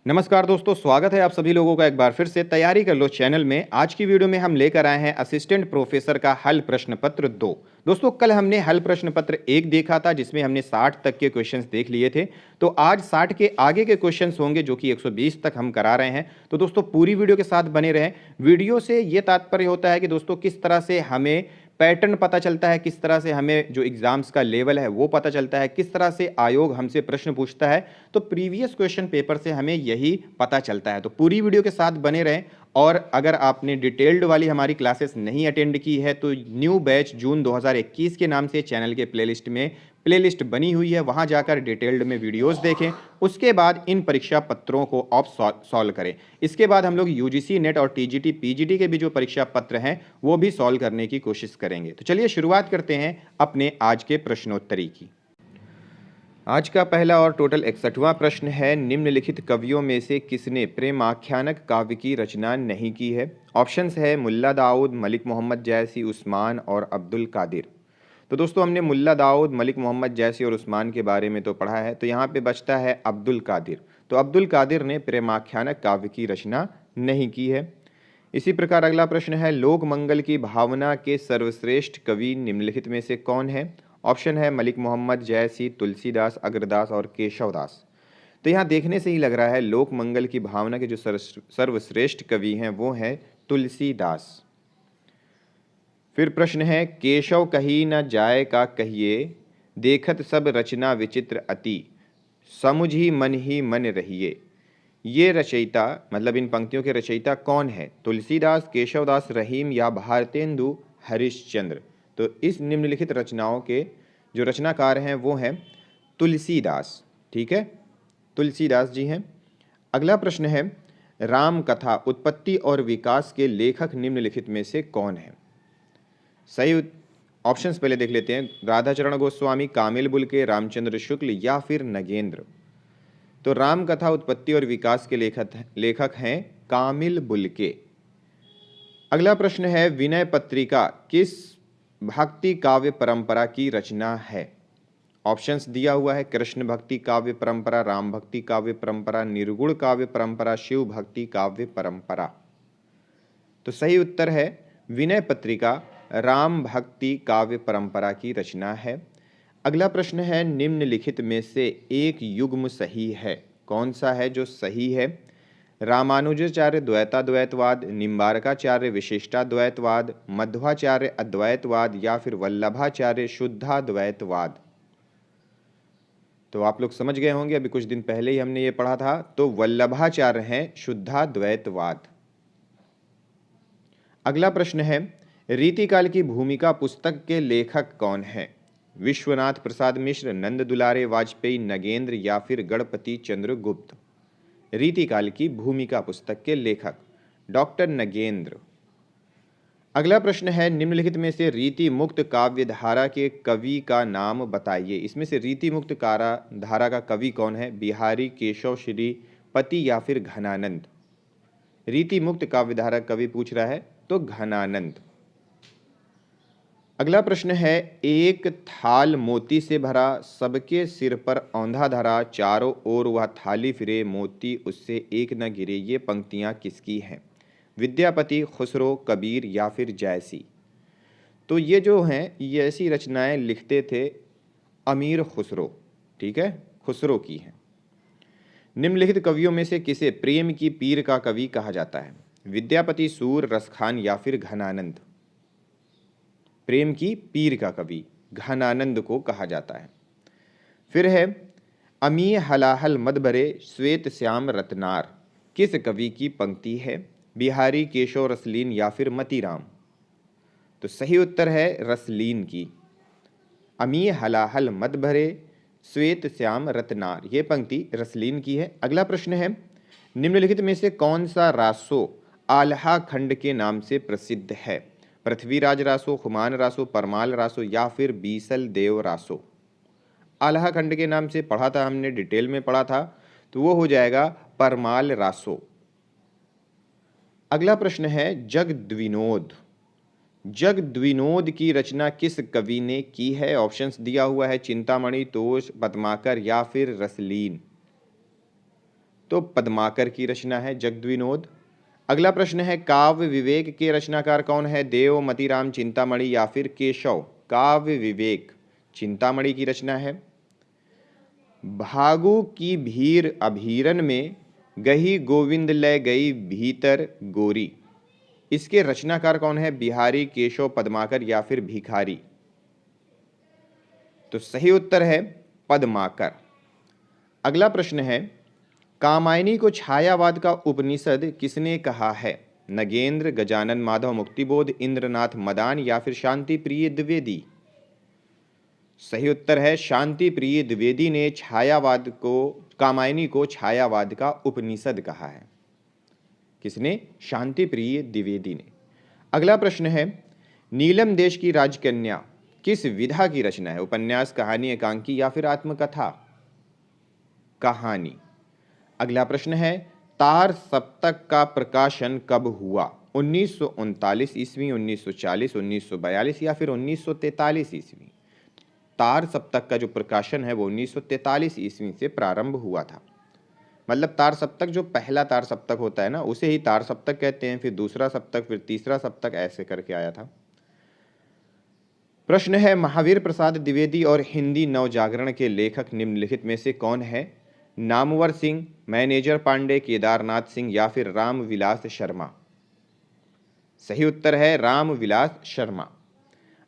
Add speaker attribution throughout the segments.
Speaker 1: नमस्कार दोस्तों, स्वागत है आप सभी लोगों का एक बार फिर से तैयारी कर लो चैनल में। आज की वीडियो में हम लेकर आए हैं असिस्टेंट प्रोफेसर का हल प्रश्न पत्र 2। दोस्तों कल हमने हल प्रश्न पत्र 1 देखा था जिसमें हमने 60 तक के क्वेश्चंस देख लिए थे। तो आज 60 के आगे के क्वेश्चंस होंगे जो कि 120 तक हम करा रहे हैं। तो दोस्तों पूरी वीडियो के साथ बने रहें। वीडियो से ये तात्पर्य होता है कि दोस्तों किस तरह से हमें पैटर्न पता चलता है, किस तरह से हमें जो एग्जाम्स का लेवल है वो पता चलता है, किस तरह से आयोग हमसे प्रश्न पूछता है। तो प्रीवियस क्वेश्चन पेपर से हमें यही पता चलता है। तो पूरी वीडियो के साथ बने रहें। और अगर आपने डिटेल्ड वाली हमारी क्लासेस नहीं अटेंड की है तो न्यू बैच जून 2021 के नाम से चैनल के प्लेलिस्ट बनी हुई है, वहां जाकर डिटेल्ड में वीडियोस देखें। उसके बाद इन परीक्षा पत्रों को आप सॉल्व करें। इसके बाद हम लोग यूजीसी नेट और टीजीटी पीजीटी के भी जो परीक्षा पत्र हैं वो भी सॉल्व करने की कोशिश करेंगे। तो चलिए शुरुआत करते हैं अपने आज के प्रश्नोत्तरी की। आज का पहला और टोटल 61वां प्रश्न है, निम्नलिखित कवियों में से किसने प्रेमाख्यानक काव्य की रचना नहीं की है। ऑप्शंस है मुल्ला दाऊद, मलिक मोहम्मद जैसी, उस्मान और अब्दुल कादिर। तो दोस्तों हमने मुल्ला दाऊद, मलिक मोहम्मद जैसी और उस्मान के बारे में तो पढ़ा है, तो यहाँ पे बचता है अब्दुल कादिर। तो अब्दुल कादिर ने प्रेमाख्यानक काव्य की रचना नहीं की है। इसी प्रकार अगला प्रश्न है, लोक मंगल की भावना के सर्वश्रेष्ठ कवि निम्नलिखित में से कौन है। ऑप्शन है मलिक मोहम्मद जैसी, तुलसीदास, अग्रदास और केशवदास। तो यहाँ देखने से ही लग रहा है लोक मंगल की भावना के जो सर्वश्रेष्ठ कवि हैं वो हैं तुलसीदास। फिर प्रश्न है, केशव कही न जाए का कहिए, देखत सब रचना विचित्र अति, समुझी मन ही मन रहिए। ये रचयिता मतलब इन पंक्तियों के रचयिता कौन है। तुलसीदास, केशवदास, रहीम या भारतेंदु हरिश्चंद्र। तो इस निम्नलिखित रचनाओं के जो रचनाकार हैं वो हैं तुलसीदास। ठीक है, तुलसीदास जी हैं। अगला प्रश्न है, राम कथा उत्पत्ति और विकास के लेखक निम्नलिखित में से कौन है। सही ऑप्शंस पहले देख लेते हैं, राधाचरण गोस्वामी, कामिल बुल्के, रामचंद्र शुक्ल या फिर नगेंद्र। तो राम कथा उत्पत्ति और विकास के लेखक हैं कामिल बुल्के। अगला प्रश्न है, विनय पत्रिका किस भक्ति काव्य परंपरा की रचना है। ऑप्शंस दिया हुआ है, कृष्ण भक्ति काव्य परंपरा, राम भक्ति काव्य परंपरा, निर्गुण काव्य परंपरा, शिव भक्ति काव्य परंपरा। तो सही उत्तर है विनय पत्रिका राम भक्ति काव्य परंपरा की रचना है। अगला प्रश्न है, निम्नलिखित में से एक युग्म सही है। कौन सा है जो सही है। रामानुजाचार्य द्वैताद्वैतवाद, निम्बारकाचार्य विशिष्टाद्वैतवाद, मध्वाचार्य अद्वैतवाद या फिर वल्लभाचार्य शुद्धाद्वैतवाद। तो आप लोग समझ गए होंगे, अभी कुछ दिन पहले ही हमने ये पढ़ा था। तो वल्लभाचार्य हैं शुद्धाद्वैतवाद। अगला प्रश्न है, रीतिकाल की भूमिका पुस्तक के लेखक कौन है। विश्वनाथ प्रसाद मिश्र, नंद दुलारे वाजपेयी, नगेंद्र या फिर गणपति चंद्र गुप्त। रीतिकाल की भूमिका पुस्तक के लेखक डॉक्टर नगेंद्र। अगला प्रश्न है, निम्नलिखित में से रीति मुक्त काव्य धारा के कवि का नाम बताइए। इसमें से रीति मुक्त धारा का कवि कौन है। बिहारी, केशव, श्रीपति या फिर घनानंद। रीति मुक्त काव्य धारा कवि पूछ रहा है तो घनानंद। अगला प्रश्न है, एक थाल मोती से भरा, सबके सिर पर औंधा धरा, चारों ओर वह थाली फिरे, मोती उससे एक न गिरे। ये पंक्तियां किसकी हैं। विद्यापति, खुसरो, कबीर या फिर जयसी। तो ये जो हैं ये ऐसी रचनाएं लिखते थे अमीर खुसरो। ठीक है, खुसरो की हैं। निम्नलिखित कवियों में से किसे प्रेम की पीर का कवि कहा जाता है। विद्यापति, सूर, रसखान या फिर घनानंद। प्रेम की पीर का कवि घनानंद को कहा जाता है। फिर है, अमी हलाहल मद भरे, श्वेत श्याम रत्नार। किस कवि की पंक्ति है। बिहारी, केशव, रसलीन या फिर मतीराम। तो सही उत्तर है रसलीन की। अमी हलाहल मद भरे, श्वेत श्याम रत्नार, ये पंक्ति रसलीन की है। अगला प्रश्न है, निम्नलिखित में से कौन सा रासो आल्हा खंड के नाम से प्रसिद्ध है। पृथ्वीराज रासो, खुमान रासो, परमाल रासो या फिर बीसल देव रासो। आल्हा खंड के नाम से पढ़ा था हमने, डिटेल में पढ़ा था, तो वो हो जाएगा परमाल रासो। अगला प्रश्न है, जगद्विनोद। जगद्विनोद की रचना किस कवि ने की है। ऑप्शंस दिया हुआ है, चिंतामणि, तोष, पद्माकर या फिर रसलीन। तो पद्माकर की रचना है जगद्विनोद। अगला प्रश्न है काव्य विवेक के रचनाकार कौन है? देव, मतीराम, चिंतामणि या फिर केशव। काव्य विवेक चिंतामणि की रचना है। भागु की भीर अभीरन में गही गोविंद ले गई भीतर गोरी, इसके रचनाकार कौन है? बिहारी, केशव, पद्माकर या फिर भिखारी। तो सही उत्तर है पद्माकर। अगला प्रश्न है कामायनी को छायावाद का उपनिषद किसने कहा है? नगेंद्र, गजानन माधव, मुक्तिबोध, इंद्रनाथ मदान या फिर शांति प्रिय द्विवेदी। सही उत्तर है शांति प्रिय द्विवेदी ने छायावाद को, कामायनी को छायावाद का उपनिषद कहा है। किसने? शांति प्रिय द्विवेदी ने। अगला प्रश्न है नीलम देश की राजकन्या किस विधा की रचना है? उपन्यास, कहानी, एकांकी या फिर आत्मकथा। कहानी। अगला प्रश्न है तार सप्तक का प्रकाशन कब हुआ? 1939 ईस्वी, 1940, 1942 या फिर 1943 ईस्वी। तार सप्तक का जो प्रकाशन है वो 1943 ईस्वी से प्रारंभ हुआ था। मतलब तार सप्तक, जो पहला तार सप्तक होता है ना, उसे ही तार सप्तक कहते हैं, फिर दूसरा सप्तक, फिर तीसरा सप्तक, ऐसे करके आया था। प्रश्न है महावीर प्रसाद द्विवेदी और हिंदी नवजागरण के लेखक निम्नलिखित में से कौन है? नामवर सिंह, मैनेजर पांडे, केदारनाथ सिंह या फिर रामविलास शर्मा। सही उत्तर है रामविलास शर्मा।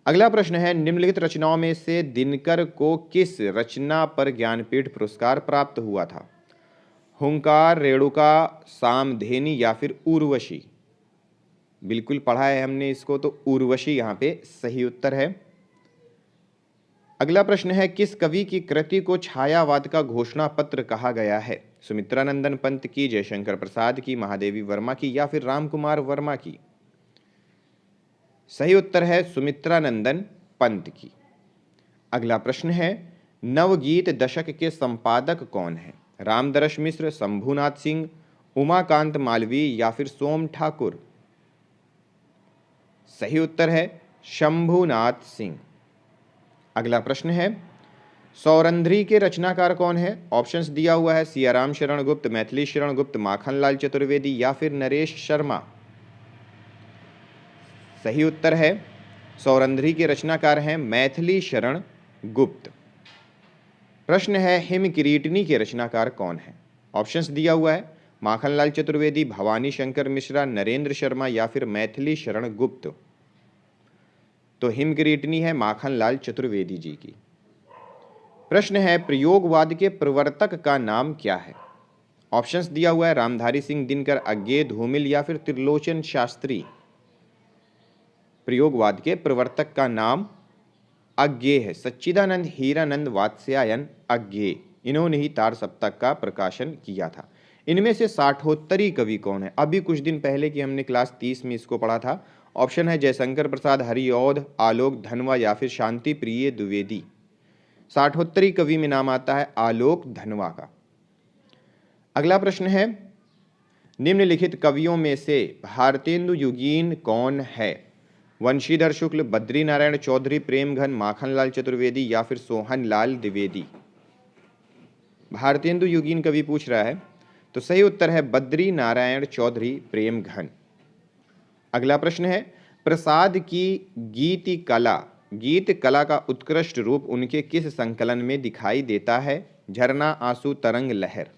Speaker 1: अगला प्रश्न है निम्नलिखित रचनाओं में से दिनकर को किस रचना पर ज्ञानपीठ पुरस्कार प्राप्त हुआ था? हुंकार, रेणुका, सामधेनी या फिर उर्वशी। बिल्कुल पढ़ा है हमने इसको, तो उर्वशी यहाँ पे सही उत्तर है। अगला प्रश्न है किस कवि की कृति को छायावाद का घोषणा पत्र कहा गया है? सुमित्रानंदन पंत की, जयशंकर प्रसाद की, महादेवी वर्मा की या फिर रामकुमार वर्मा की। सही उत्तर है सुमित्रानंदन पंत की। अगला प्रश्न है नवगीत दशक के संपादक कौन है? रामदरस मिश्र, शंभुनाथ सिंह, उमाकांत मालवीय या फिर सोम ठाकुर। सही उत्तर है शंभुनाथ सिंह। अगला प्रश्न है सौरंध्री के रचनाकार कौन है? ऑप्शंस दिया हुआ है सियाराम शरण गुप्त, मैथिली शरण गुप्त, माखनलाल चतुर्वेदी या फिर नरेश शर्मा। सही उत्तर है सौरंध्री के रचनाकार हैं मैथिली शरण गुप्त। प्रश्न है हिम किरीटनी के रचनाकार कौन है? ऑप्शंस दिया हुआ है माखनलाल चतुर्वेदी, भवानी शंकर मिश्रा, नरेंद्र शर्मा या फिर मैथिली शरण गुप्त। तो हिम किरीटनी है माखनलाल चतुर्वेदी जी की। प्रश्न है प्रयोगवाद के प्रवर्तक का नाम क्या है? ऑप्शंस दिया हुआ है रामधारी सिंह दिनकर, अज्ञे, धूमिल या फिर त्रिलोचन शास्त्री। प्रयोगवाद के प्रवर्तक का नाम अज्ञे है। सच्चिदानंद हीरानंद वात्स्यायन अज्ञे, इन्होंने ही तार सप्तक का प्रकाशन किया था। इनमें से साठोत्तरी कवि कौन है? अभी कुछ दिन पहले की हमने क्लास 30 में इसको पढ़ा था। ऑप्शन है जयशंकर प्रसाद, हरिऔध, आलोक धनवा या फिर शांति प्रिय द्विवेदी। साठोत्तरी कवि में नाम आता है आलोक धनवा का। अगला प्रश्न है निम्नलिखित कवियों में से भारतेंदु युगीन कौन है? वंशीधर शुक्ल, बद्री नारायण चौधरी, प्रेमघन, माखनलाल चतुर्वेदी या फिर सोहनलाल द्विवेदी। भारतेंदु युगीन कवि पूछ रहा है, तो सही उत्तर है बद्री नारायण चौधरी प्रेमघन। अगला प्रश्न है प्रसाद की गीत कला का उत्कृष्ट रूप उनके किस संकलन में दिखाई देता है? झरना, आंसू, तरंग, लहर।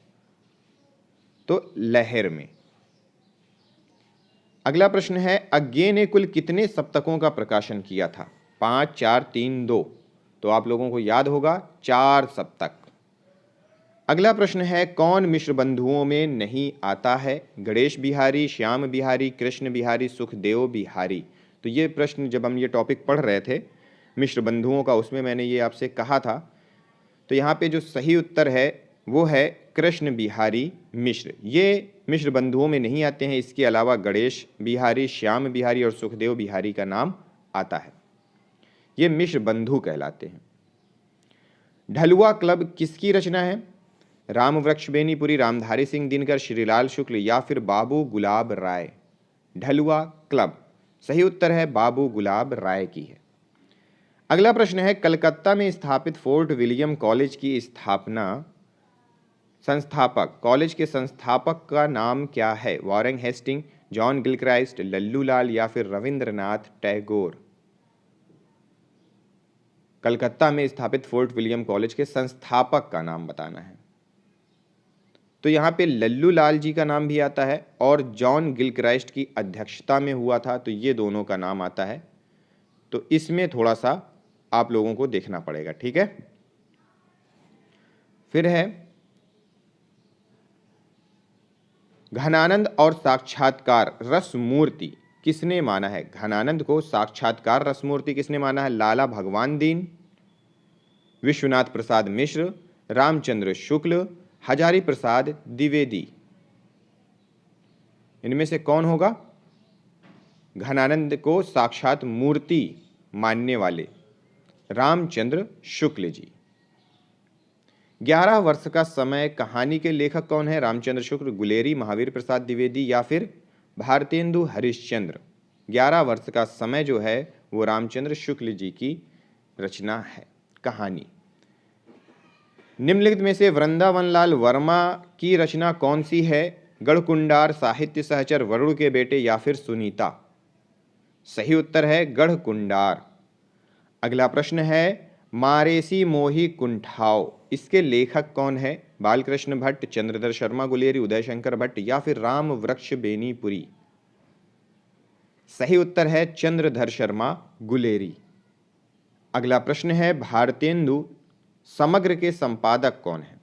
Speaker 1: तो लहर में। अगला प्रश्न है अज्ञे ने कुल कितने सप्तकों का प्रकाशन किया था? 5, 4, 3, 2। तो आप लोगों को याद होगा 4 सप्तक। अगला प्रश्न है कौन मिश्र बंधुओं में नहीं आता है? गणेश बिहारी, श्याम बिहारी, कृष्ण बिहारी, सुखदेव बिहारी। तो ये प्रश्न जब हम ये टॉपिक पढ़ रहे थे मिश्र बंधुओं का, उसमें मैंने ये आपसे कहा था। तो यहाँ पे जो सही उत्तर है वो है कृष्ण बिहारी मिश्र। ये मिश्र बंधुओं में नहीं आते हैं। इसके अलावा गणेश बिहारी, श्याम बिहारी और सुखदेव बिहारी का नाम आता है। ये मिश्र बंधु कहलाते हैं। ढलुआ क्लब किसकी रचना है? रामवृक्ष बेनीपुरी, रामधारी सिंह दिनकर, श्रीलाल शुक्ल या फिर बाबू गुलाब राय। ढलुआ क्लब सही उत्तर है बाबू गुलाब राय की है। अगला प्रश्न है कलकत्ता में स्थापित फोर्ट विलियम कॉलेज की स्थापना संस्थापक, कॉलेज के संस्थापक का नाम क्या है? Warren Hastings, John Gilchrist, Lallu Lal या फिर रविंद्रनाथ टैगोर। कलकत्ता में स्थापित फोर्ट विलियम कॉलेज के संस्थापक का नाम बताना है। तो यहाँ पे लल्लू लाल जी का नाम भी आता है और जॉन गिलक्राइस्ट की अध्यक्षता में हुआ था, तो ये दोनों का नाम आता है। तो इसमें थोड़ा सा आप लोगों को देखना पड़ेगा, ठीक है। फिर है घनानंद और साक्षात्कार रसमूर्ति किसने माना है? घनानंद को साक्षात्कार रसमूर्ति किसने माना है? लाला भगवान दीन, विश्वनाथ प्रसाद मिश्र, रामचंद्र शुक्ल, हजारी प्रसाद द्विवेदी। इनमें से कौन होगा? घनानंद को साक्षात मूर्ति मानने वाले रामचंद्र शुक्ल जी। 11 वर्ष का समय कहानी के लेखक कौन है? रामचंद्र शुक्ल, गुलेरी, महावीर प्रसाद द्विवेदी या फिर भारतेंदु हरिश्चंद्र। 11 वर्ष का समय जो है वो रामचंद्र शुक्ल जी की रचना है, कहानी। निम्नलिखित में से वृंदावन लाल वर्मा की रचना कौन सी है? गढ़कुंडार, साहित्य सहचर, वरुण के बेटे या फिर सुनीता। सही उत्तर है गढ़कुंडार। अगला प्रश्न है मारेसी मोही कुंठाओ, इसके लेखक कौन है? बालकृष्ण भट्ट, चंद्रधर शर्मा गुलेरी, उदय शंकर भट्ट या फिर राम वृक्ष बेनीपुरी। सही उत्तर है चंद्रधर शर्मा गुलेरी। अगला प्रश्न है भारतेंदु समग्र के संपादक कौन है?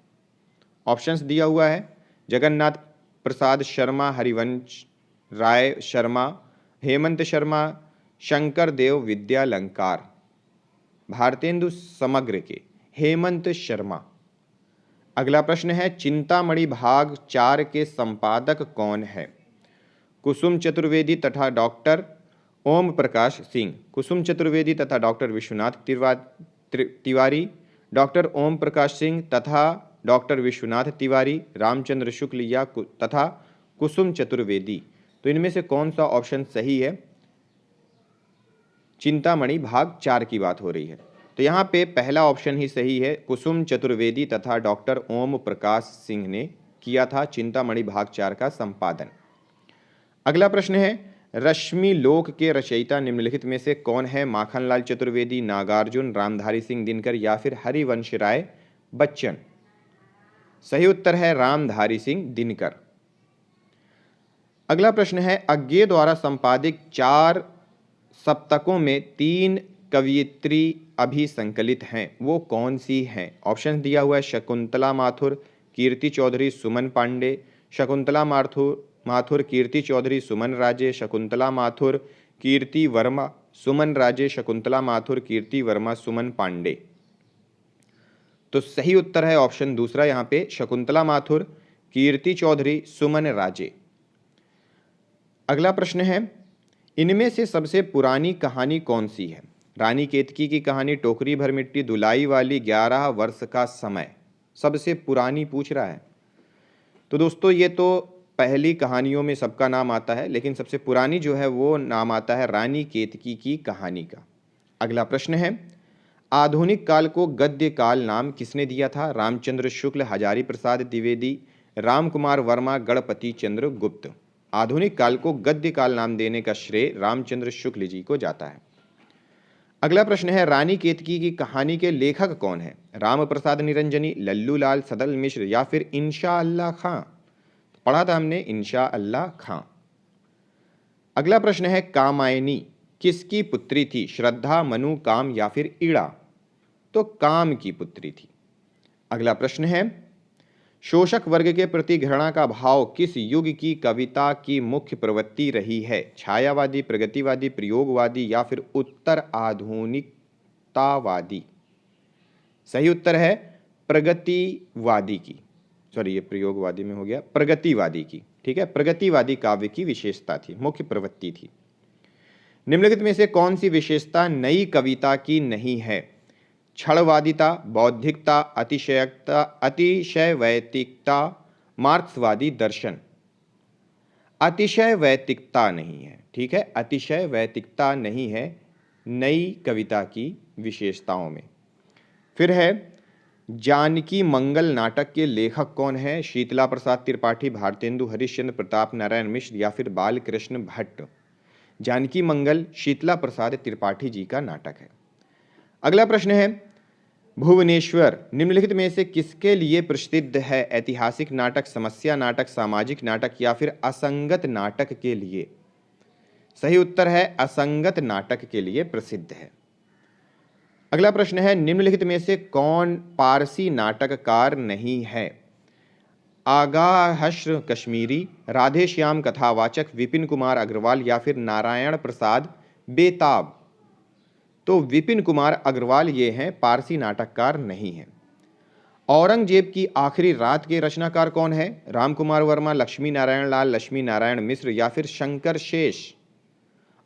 Speaker 1: ऑप्शंस दिया हुआ है जगन्नाथ प्रसाद शर्मा, हरिवंश राय शर्मा, हेमंत शर्मा, शंकर देव विद्यालंकार। भारतेंदु समग्र के हेमंत शर्मा। अगला प्रश्न है चिंतामणि भाग 4 के संपादक कौन है? कुसुम चतुर्वेदी तथा डॉक्टर ओम प्रकाश सिंह, कुसुम चतुर्वेदी तथा डॉक्टर विश्वनाथ तिवारी, डॉक्टर ओम प्रकाश सिंह तथा डॉक्टर विश्वनाथ तिवारी, रामचंद्र शुक्ल या तथा कुसुम चतुर्वेदी। तो इनमें से कौन सा ऑप्शन सही है? चिंतामणि भाग 4 की बात हो रही है, तो यहाँ पे पहला ऑप्शन ही सही है। कुसुम चतुर्वेदी तथा डॉक्टर ओम प्रकाश सिंह ने किया था चिंतामणि भाग 4 का संपादन। अगला प्रश्न है रश्मि लोक के रचयिता निम्नलिखित में से कौन है? माखनलाल चतुर्वेदी, नागार्जुन, रामधारी सिंह दिनकर या फिर हरिवंश राय बच्चन। सही उत्तर है रामधारी सिंह दिनकर। अगला प्रश्न है अज्ञे द्वारा संपादित 4 सप्तकों में 3 कवियत्री अभी संकलित हैं, वो कौन सी हैं? ऑप्शन दिया हुआ है शकुंतला माथुर, कीर्ति चौधरी, सुमन पांडे, शकुंतला माथुर, कीर्ति चौधरी, सुमन राजे, शकुंतला माथुर, कीर्ति वर्मा, सुमन राजे, शकुंतला माथुर, कीर्ति वर्मा, सुमन पांडे। तो सही उत्तर है ऑप्शन दूसरा, यहाँ पे शकुंतला माथुर, कीर्ति चौधरी, सुमन राजे। अगला प्रश्न है इनमें से सबसे पुरानी कहानी कौन सी है? रानी केतकी की कहानी, टोकरी भर मिट्टी, दुलाई वाली, 11 वर्ष का समय। सबसे पुरानी पूछ रहा है। तो दोस्तों ये तो पहली कहानियों में सबका नाम आता है, लेकिन सबसे पुरानी जो है वो नाम आता है रानी केतकी की कहानी का। अगला प्रश्न है आधुनिक काल को गद्य काल नाम किसने दिया था? रामचंद्र शुक्ल, हजारी प्रसाद द्विवेदी, राम कुमार वर्मा, गणपति चंद्र गुप्त। आधुनिक काल को गद्य काल नाम देने का श्रेय रामचंद्र शुक्ल जी को जाता है। अगला प्रश्न है रानी केतकी की कहानी के लेखक कौन है? राम प्रसाद निरंजनी, लल्लू लाल सदल मिश्र या फिर इंशा अल्लाह खां। पढ़ा था हमने इंशा अल्लाह खां। अगला प्रश्न है कामायनी किसकी पुत्री थी? श्रद्धा, मनु, काम या फिर ईड़ा। तो काम की पुत्री थी। अगला प्रश्न है शोषक वर्ग के प्रति घृणा का भाव किस युग की कविता की मुख्य प्रवृत्ति रही है? छायावादी, प्रगतिवादी, प्रयोगवादी या फिर उत्तर आधुनिकतावादी। सही उत्तर है प्रगतिवादी की, सॉरी ये प्रयोगवादी में हो गया, प्रगतिवादी की। ठीक है, प्रगतिवादी काव्य की विशेषता थी, मुख्य प्रवृत्ति थी। निम्नलिखित में से कौन सी विशेषता नई कविता की नहीं है? क्षणवादिता, बौद्धिकता, अतिशयकता, अतिशयवैतिकता, मार्क्सवादी दर्शन। अतिशयवैतिकता नहीं है। ठीक है, अतिशयवैतिकता नहीं है नई कविता की विशेषताओं में। फिर है जानकी मंगल नाटक के लेखक कौन है? शीतला प्रसाद त्रिपाठी, भारतेंदु हरिश्चंद्र, प्रताप नारायण मिश्र या फिर बाल कृष्ण भट्ट। जानकी मंगल शीतला प्रसाद त्रिपाठी जी का नाटक है। अगला प्रश्न है, भुवनेश्वर निम्नलिखित में से किसके लिए प्रसिद्ध है? ऐतिहासिक नाटक, समस्या नाटक, सामाजिक नाटक या फिर असंगत नाटक के लिए? सही उत्तर है असंगत नाटक के लिए प्रसिद्ध है। अगला प्रश्न है, निम्नलिखित में से कौन पारसी नाटककार नहीं है? आगा हश्र कश्मीरी, राधे श्याम कथावाचक, विपिन कुमार अग्रवाल या फिर नारायण प्रसाद बेताब। तो विपिन कुमार अग्रवाल ये हैं, पारसी नाटककार नहीं हैं। औरंगजेब की आखिरी रात के रचनाकार कौन है? राम कुमार वर्मा, लक्ष्मी नारायण लाल, लक्ष्मी नारायण मिश्र या फिर शंकर शेष।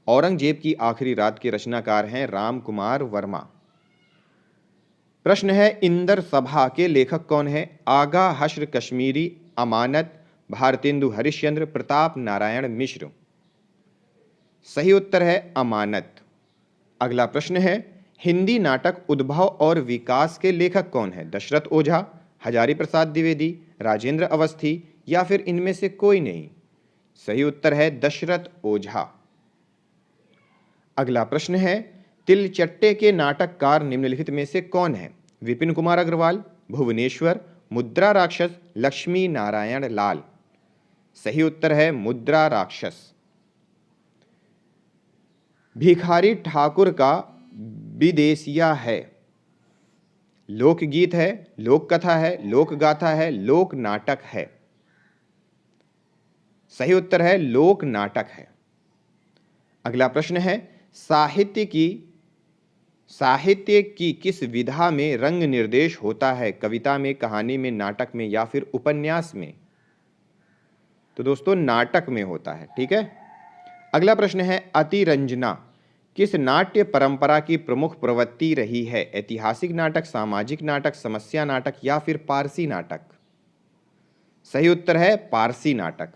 Speaker 1: औरंगजेब की आखिरी रात के रचनाकार हैं राम कुमार वर्मा। प्रश्न है, इंदर सभा के लेखक कौन है? आगा हश्र कश्मीरी, अमानत, भारतेंदु हरिश्चंद्र, प्रताप नारायण मिश्र। सही उत्तर है अमानत। अगला प्रश्न है, हिंदी नाटक उद्भव और विकास के लेखक कौन है? दशरथ ओझा, हजारी प्रसाद द्विवेदी, राजेंद्र अवस्थी या फिर इनमें से कोई नहीं। सही उत्तर है दशरथ ओझा। अगला प्रश्न है, तिलचट्टे के नाटककार निम्नलिखित में से कौन है? विपिन कुमार अग्रवाल, भुवनेश्वर, मुद्रा राक्षस, लक्ष्मी नारायण लाल। सही उत्तर है मुद्रा राक्षस। भिखारी ठाकुर का विदेशिया है? लोकगीत है, लोक कथा है, लोक गाथा है, लोक नाटक है। सही उत्तर है लोक नाटक है। अगला प्रश्न है, साहित्य की किस विधा में रंग निर्देश होता है? कविता में, कहानी में, नाटक में या फिर उपन्यास में? तो दोस्तों नाटक में होता है। ठीक है। अगला प्रश्न है, अतिरंजना किस नाट्य परंपरा की प्रमुख प्रवृत्ति रही है? ऐतिहासिक नाटक, सामाजिक नाटक, समस्या नाटक या फिर पारसी नाटक? सही उत्तर है पारसी नाटक।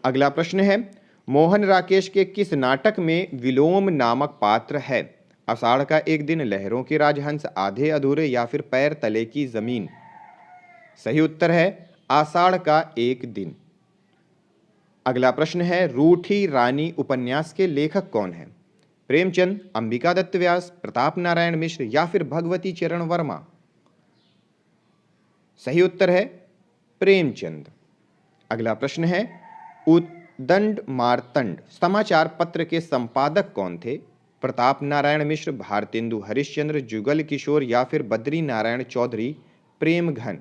Speaker 1: अगला प्रश्न है, मोहन राकेश के किस नाटक में विलोम नामक पात्र है? आषाढ़ का एक दिन, लहरों के राजहंस, आधे अधूरे या फिर पैर तले की जमीन? सही उत्तर है आषाढ़ का एक दिन। अगला प्रश्न है, रूठी रानी उपन्यास के लेखक कौन है? प्रेमचंद, अंबिका दत्त व्यास, प्रताप नारायण मिश्र या फिर भगवती चरण वर्मा? सही उत्तर है प्रेमचंद। अगला प्रश्न है, उद्दंड मार्तंड समाचार पत्र के संपादक कौन थे? प्रताप नारायण मिश्र, भारतेंदु हरिश्चंद्र, जुगल किशोर या फिर बद्री नारायण चौधरी प्रेमघन?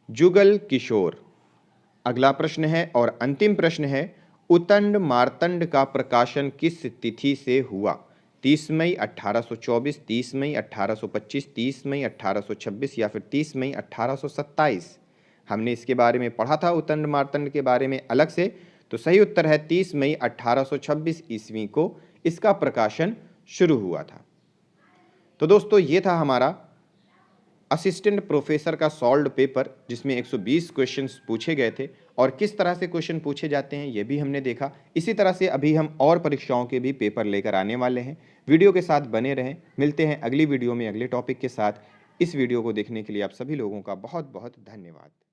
Speaker 1: जुगल किशोर। अगला प्रश्न है और अंतिम प्रश्न है, उद्दंड मार्तंड का प्रकाशन किस तिथि से हुआ? 30 मई 1824, 30 मई 1825, 30 मई 1826 या फिर 30 मई 1827? हमने इसके बारे में पढ़ा था उद्दंड मार्तंड के बारे में अलग से, तो सही उत्तर है 30 मई 1826 ईस्वी को इसका प्रकाशन शुरू हुआ था। तो दोस्तों ये था हमारा असिस्टेंट प्रोफेसर का सॉल्व्ड पेपर, जिसमें 120 क्वेश्चंस पूछे गए थे और किस तरह से क्वेश्चन पूछे जाते हैं ये भी हमने देखा। इसी तरह से अभी हम और परीक्षाओं के भी पेपर लेकर आने वाले हैं। वीडियो के साथ बने रहें। मिलते हैं अगली वीडियो में अगले टॉपिक के साथ। इस वीडियो को देखने के लिए आप सभी लोगों का बहुत बहुत धन्यवाद।